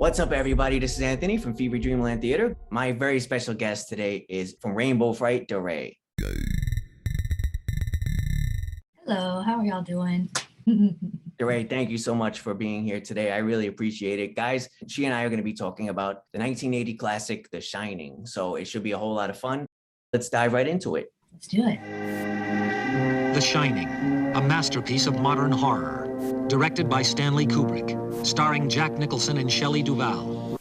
What's up, everybody? This is Anthony from Fever Dreamland Theater. My very special guest today is from rainbowFRIGHT, DeRae. Hello, how are y'all doing? DeRae, thank you so much for being here today. I really appreciate it. Guys, she and I are going to be talking about the 1980 classic, The Shining. So it should be a whole lot of fun. Let's dive right into it. Let's do it. The Shining, a masterpiece of modern horror. Directed by Stanley Kubrick, starring Jack Nicholson and Shelley Duvall.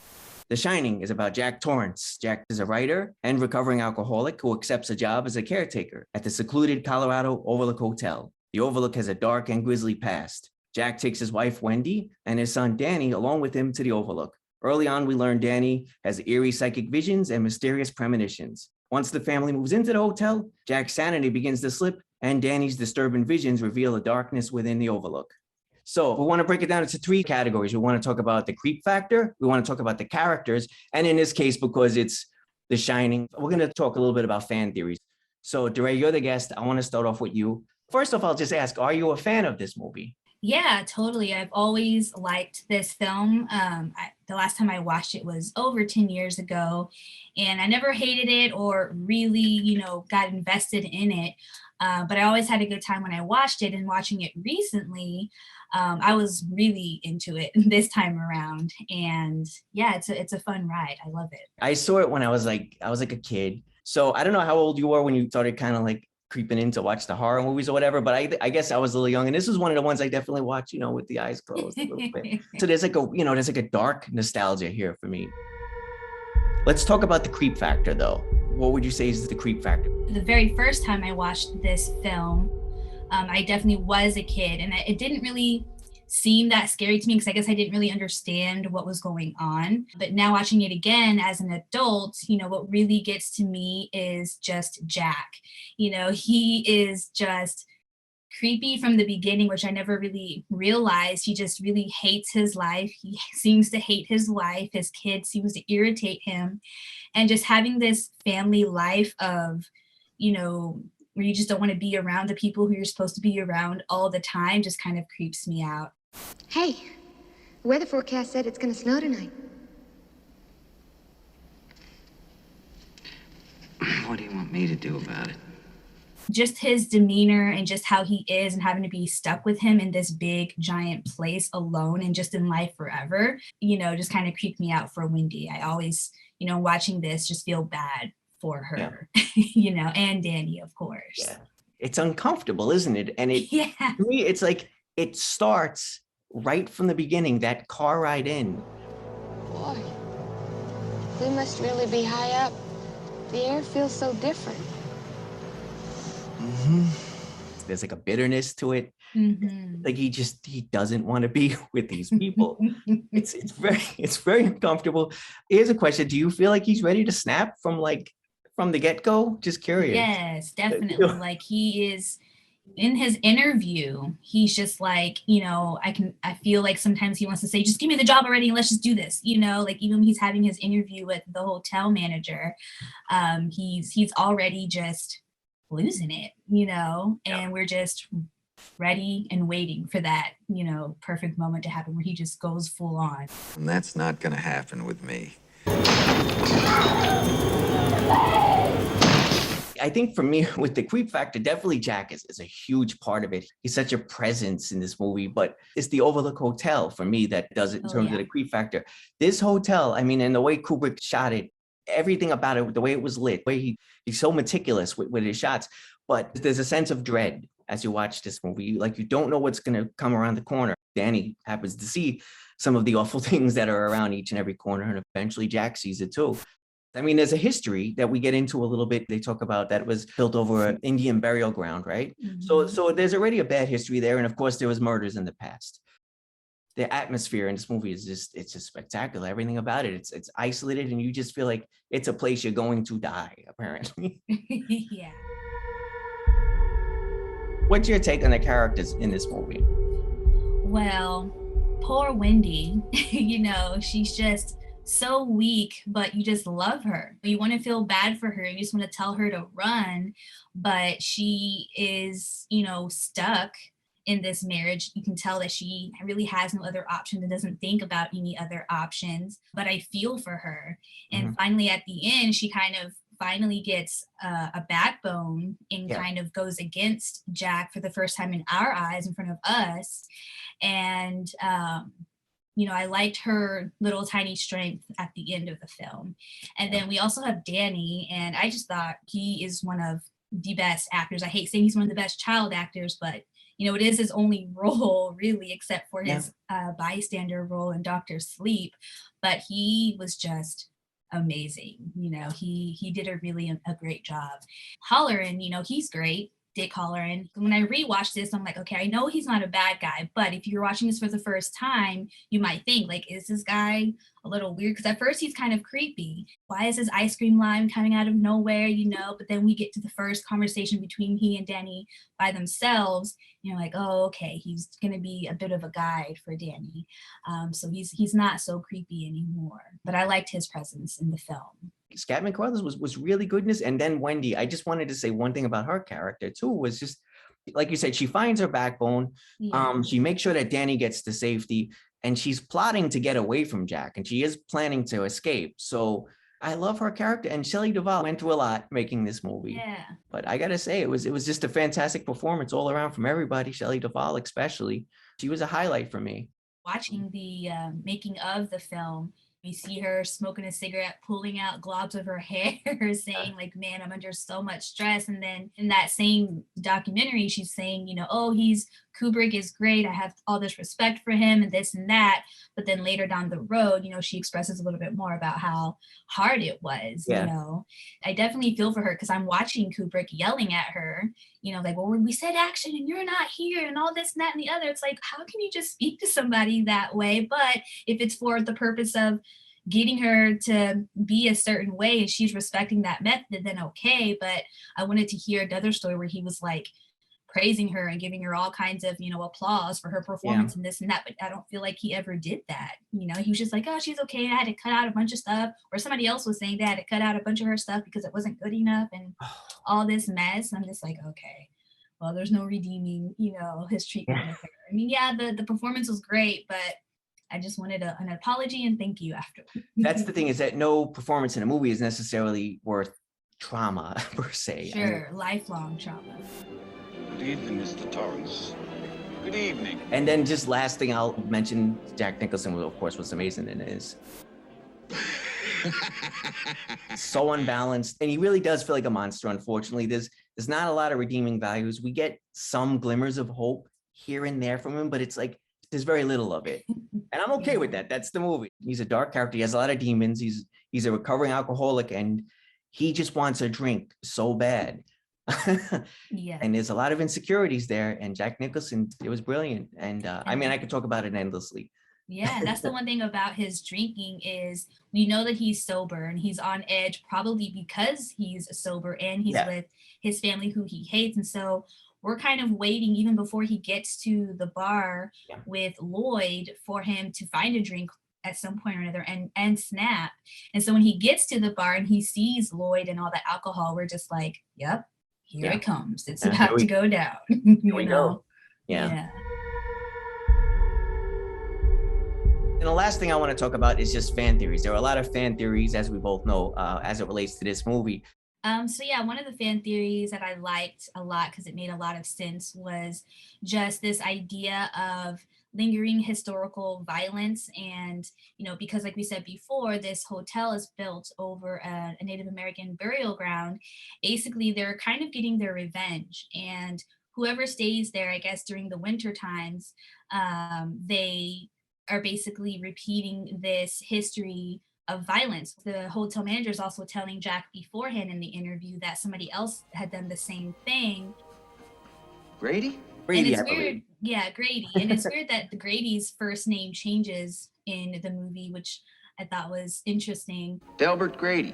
The Shining is about Jack Torrance. Jack is a writer and recovering alcoholic who accepts a job as a caretaker at the secluded Colorado Overlook Hotel. The Overlook has a dark and grisly past. Jack takes his wife, Wendy, and his son, Danny, along with him to the Overlook. Early on, we learn Danny has eerie psychic visions and mysterious premonitions. Once the family moves into the hotel, Jack's sanity begins to slip, and Danny's disturbing visions reveal a darkness within the Overlook. So we want to break it down into three categories. We want to talk about the creep factor. We want to talk about the characters. And in this case, because it's The Shining, we're going to talk a little bit about fan theories. So DeRae, you're the guest. I want to start off with you. First off, I'll just ask, are you a fan of this movie? Yeah, totally. I've always liked this film. The last time I watched it was over 10 years ago, and I never hated it or really, got invested in it. But I always had a good time when I watched it, and watching it recently, I was really into it this time around. And yeah, it's a fun ride. I love it. I saw it when I was like a kid. So I don't know how old you were when you started kind of like creeping in to watch the horror movies or whatever, but I guess I was a little young, and this was one of the ones I definitely watched, with the eyes closed a little bit. So there's like a dark nostalgia here for me. Let's talk about the creep factor though. What would you say is the creep factor? The very first time I watched this film, I definitely was a kid, and it didn't really seem that scary to me because I guess I didn't really understand what was going on. But now watching it again as an adult, what really gets to me is just Jack. He is just creepy from the beginning, which I never really realized. He just really hates his life. He seems to hate his wife. His kid seems to irritate him. And just having this family life of, where you just don't want to be around the people who you're supposed to be around all the time just kind of creeps me out. Hey, the weather forecast said it's going to snow tonight. What do you want me to do about it? Just his demeanor and just how he is, and having to be stuck with him in this big giant place alone and just in life forever, just kind of creeped me out for Wendy. I always, watching this just feel bad for her, yeah. And Danny, of course. Yeah. It's uncomfortable, isn't it? And to me, it's like it starts right from the beginning, that car ride in. Boy, we must really be high up. The air feels so different. Mm-hmm. There's like a bitterness to it. Mm-hmm. Like he doesn't want to be with these people. it's very uncomfortable. Here's a question: do you feel like he's ready to snap from the get-go? Just curious. Yes, definitely. Like he is in his interview. He's just like, I feel like sometimes he wants to say, just give me the job already and let's just do this. Like even when he's having his interview with the hotel manager, he's already just losing it, and we're just ready and waiting for that, perfect moment to happen where he just goes full on. And that's not gonna happen with me. I think for me, with the creep factor, definitely Jack is a huge part of it. He's such a presence in this movie, but it's the Overlook Hotel for me that does it in terms of the creep factor. This hotel, and the way Kubrick shot it, everything about it, the way it was lit, the way he's so meticulous with his shots, but there's a sense of dread as you watch this movie. You don't know what's going to come around the corner. Danny happens to see some of the awful things that are around each and every corner, and eventually Jack sees it too. There's a history that we get into a little bit. They talk about that was built over an Indian burial ground, right? Mm-hmm. So there's already a bad history there. And of course, there was murders in the past. The atmosphere in this movie is it's just spectacular. Everything about it, it's isolated, and you just feel like it's a place you're going to die, apparently. Yeah. What's your take on the characters in this movie? Well, poor Wendy, she's just so weak, but you just love her. You want to feel bad for her. You just want to tell her to run, but she is, stuck in this marriage. You can tell that she really has no other option and doesn't think about any other options, but I feel for her. And finally at the end, she kind of finally gets a backbone and kind of goes against Jack for the first time in our eyes, in front of us. And you know, I liked her little tiny strength at the end of the film. And then we also have Danny, and I just thought he is one of the best actors. I hate saying he's one of the best child actors, but you know, it is his only role really, except for his bystander role in Doctor Sleep. But he was just amazing. You know, he did a really a great job. Halloran, you know, he's great. Dick Halloran. When I rewatched this, I'm like, okay, I know he's not a bad guy, but if you're watching this for the first time, you might think, like, is this guy a little weird? Because at first he's kind of creepy. Why is this ice cream line coming out of nowhere, you know? But then we get to the first conversation between he and Danny by themselves. You're like, oh, okay, he's gonna be a bit of a guide for Danny. So he's not so creepy anymore. But I liked his presence in the film. Scatman Crothers was really good in this. And then Wendy, I just wanted to say one thing about her character too, was just, like you said, she finds her backbone. She makes sure that Danny gets to safety, and she's plotting to get away from Jack, and she is planning to escape. So I love her character, and Shelley Duvall went through a lot making this movie. Yeah. But I gotta say, it was just a fantastic performance all around from everybody. Shelley Duvall especially, she was a highlight for me. Watching the making of the film, we see her smoking a cigarette, pulling out globs of her hair, saying like, man, I'm under so much stress. And then in that same documentary, she's saying, you know, oh, Kubrick is great. I have all this respect for him and this and that. But then later down the road, you know, she expresses a little bit more about how hard it was, you know. I definitely feel for her because I'm watching Kubrick yelling at her, you know, like, well, when we said action and you're not here and all this and that and the other, it's like, how can you just speak to somebody that way? But if it's for the purpose of getting her to be a certain way and she's respecting that method, then okay. But I wanted to hear another story where he was like praising her and giving her all kinds of, you know, applause for her performance and this and that. But I don't feel like he ever did that. You know, he was just like, oh, she's okay. I had to cut out a bunch of stuff. Or somebody else was saying they had to cut out a bunch of her stuff because it wasn't good enough and all this mess. I'm just like, okay, well, there's no redeeming, you know, his treatment of her. I mean, yeah, the performance was great, but I just wanted an apology and thank you after. That's the thing, is that no performance in a movie is necessarily worth trauma per se. Sure, lifelong trauma. Good evening, Mr. Torrance. Good evening. And then just last thing I'll mention, Jack Nicholson, of course, was amazing in his. So unbalanced, and he really does feel like a monster. Unfortunately, there's not a lot of redeeming values. We get some glimmers of hope here and there from him, but it's like there's very little of it, and I'm okay with that. That's the movie. He's a dark character. He has a lot of demons. He's a recovering alcoholic, and he just wants a drink so bad. And there's a lot of insecurities there, and Jack Nicholson, it was brilliant. And I mean, I could talk about it endlessly. Yeah, that's the one thing about his drinking is we know that he's sober and he's on edge probably because he's sober and he's with his family who he hates. And so we're kind of waiting even before he gets to the bar with Lloyd for him to find a drink at some point or another and snap. And so when he gets to the bar and he sees Lloyd and all the alcohol, we're just like, yep, here it comes. It's about to go down. Here we go. Yeah. And the last thing I want to talk about is just fan theories. There are a lot of fan theories, as we both know, as it relates to this movie. So yeah, one of the fan theories that I liked a lot because it made a lot of sense was just this idea of lingering historical violence. And, you know, because like we said before, this hotel is built over a Native American burial ground. Basically, they're kind of getting their revenge. And whoever stays there, I guess, during the winter times, they are basically repeating this history of violence. The hotel manager is also telling Jack beforehand in the interview that somebody else had done the same thing. Grady? Grady, and it's weird. Yeah, Grady. And it's weird that the Grady's first name changes in the movie, which I thought was interesting. Delbert Grady.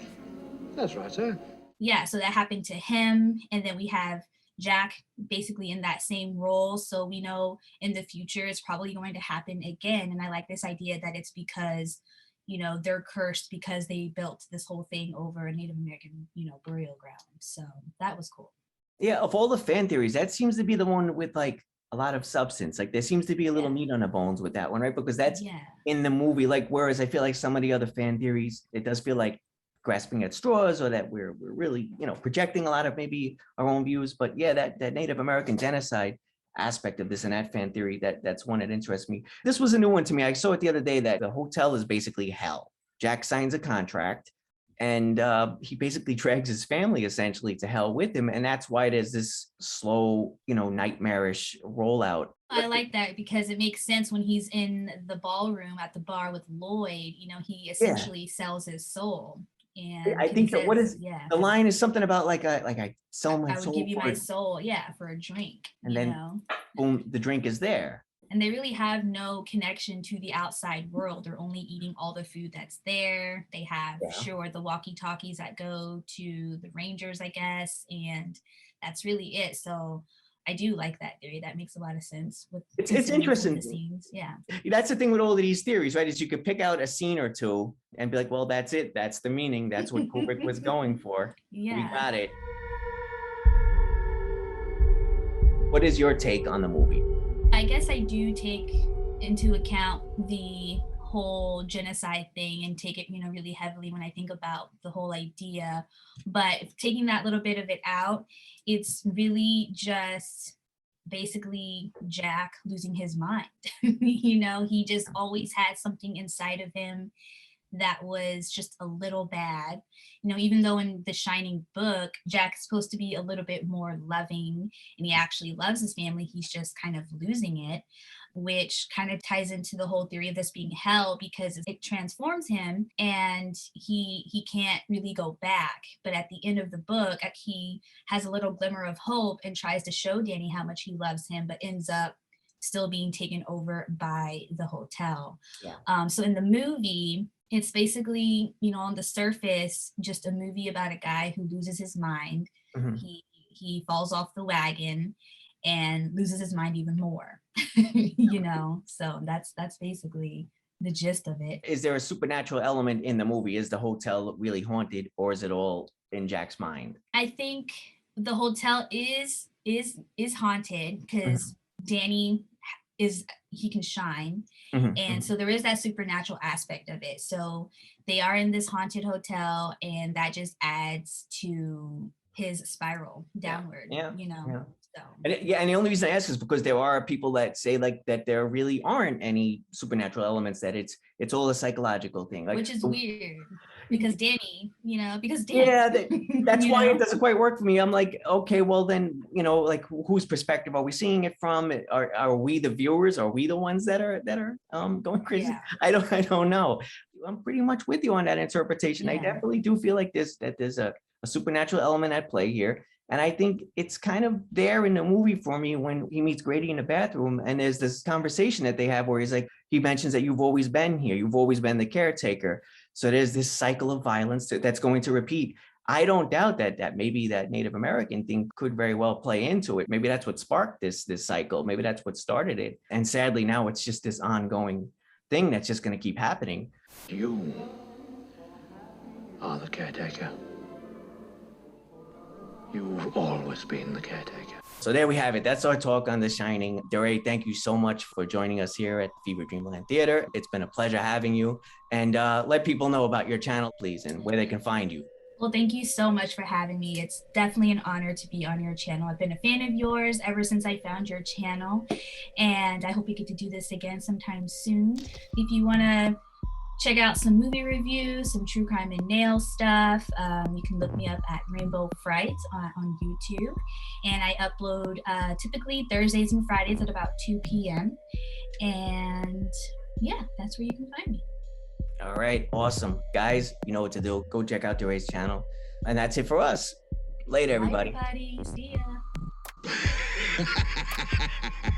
That's right, sir. Yeah, so that happened to him. And then we have Jack basically in that same role. So we know in the future it's probably going to happen again. And I like this idea that it's because, you know, they're cursed because they built this whole thing over a Native American, you know, burial ground. So that was cool. Yeah, of all the fan theories, that seems to be the one with like a lot of substance. Like there seems to be a little meat on the bones with that one, right? Because that's Yeah. in the movie. Like whereas I feel like some of the other fan theories, it does feel like grasping at straws, or that we're really, you know, projecting a lot of maybe our own views. But yeah, that Native American genocide aspect of this and that fan theory, that's one that interests me. This was a new one to me. I saw it the other day that the hotel is basically hell. Jack signs a contract, and he basically drags his family essentially to hell with him, and that's why there's this slow, you know, nightmarish rollout. I like that because it makes sense when he's in the ballroom at the bar with Lloyd. You know, he essentially sells his soul. And I think that what is the line is something about like I sell my soul. I would give you for my soul, for a drink. And then know? Boom, the drink is there. And they really have no connection to the outside world. They're only eating all the food that's there. They have the walkie-talkies that go to the Rangers, I guess, and that's really it. So I do like that theory. That makes a lot of sense. It's interesting. The scenes. Yeah. That's the thing with all of these theories, right? Is you could pick out a scene or two and be like, well, that's it. That's the meaning. That's what Kubrick was going for. Yeah. We got it. What is your take on the movie? I guess I do take into account the whole genocide thing and take it, really heavily when I think about the whole idea. But taking that little bit of it out, it's really just basically Jack losing his mind. He just always had something inside of him that was just a little bad. Even though in the Shining book, Jack's supposed to be a little bit more loving and he actually loves his family, he's just kind of losing it, which kind of ties into the whole theory of this being hell because it transforms him and he can't really go back. But at the end of the book, he has a little glimmer of hope and tries to show Danny how much he loves him, but ends up still being taken over by the hotel. Yeah. So in the movie, it's basically, on the surface, just a movie about a guy who loses his mind. Mm-hmm. He falls off the wagon and loses his mind even more, So that's basically the gist of it. Is there a supernatural element in the movie? Is the hotel really haunted, or is it all in Jack's mind? I think the hotel is haunted because Danny he can shine. Mm-hmm. And so there is that supernatural aspect of it. So they are in this haunted hotel and that just adds to his spiral downward, So. And the only reason I ask is because there are people that say like that there really aren't any supernatural elements, that it's all a psychological thing. Like, which is weird because Danny, that's why it doesn't quite work for me. I'm like, okay, well then, like whose perspective are we seeing it from? Are we the viewers? Are we the ones that are going crazy? Yeah. I don't know. I'm pretty much with you on that interpretation. Yeah. I definitely do feel like there's a supernatural element at play here. And I think it's kind of there in the movie for me when he meets Grady in the bathroom and there's this conversation that they have where he mentions that you've always been here. You've always been the caretaker. So there's this cycle of violence that's going to repeat. I don't doubt that maybe that Native American thing could very well play into it. Maybe that's what sparked this cycle. Maybe that's what started it. And sadly, now it's just this ongoing thing that's just going to keep happening. You are the caretaker. You've always been the caretaker. So there we have it. That's our talk on The Shining. DeRae, thank you so much for joining us here at Fever Dreamland Theater. It's been a pleasure having you. And let people know about your channel, please, and where they can find you. Well, thank you so much for having me. It's definitely an honor to be on your channel. I've been a fan of yours ever since I found your channel. And I hope we get to do this again sometime soon. If you want to check out some movie reviews, some true crime and nail stuff, you can look me up at rainbowFRIGHT on YouTube. And I upload typically Thursdays and Fridays at about 2 p.m. And yeah, that's where you can find me. All right, awesome. Guys, you know what to do. Go check out DeRae's channel. And that's it for us. Later, everybody. Bye, everybody. See ya.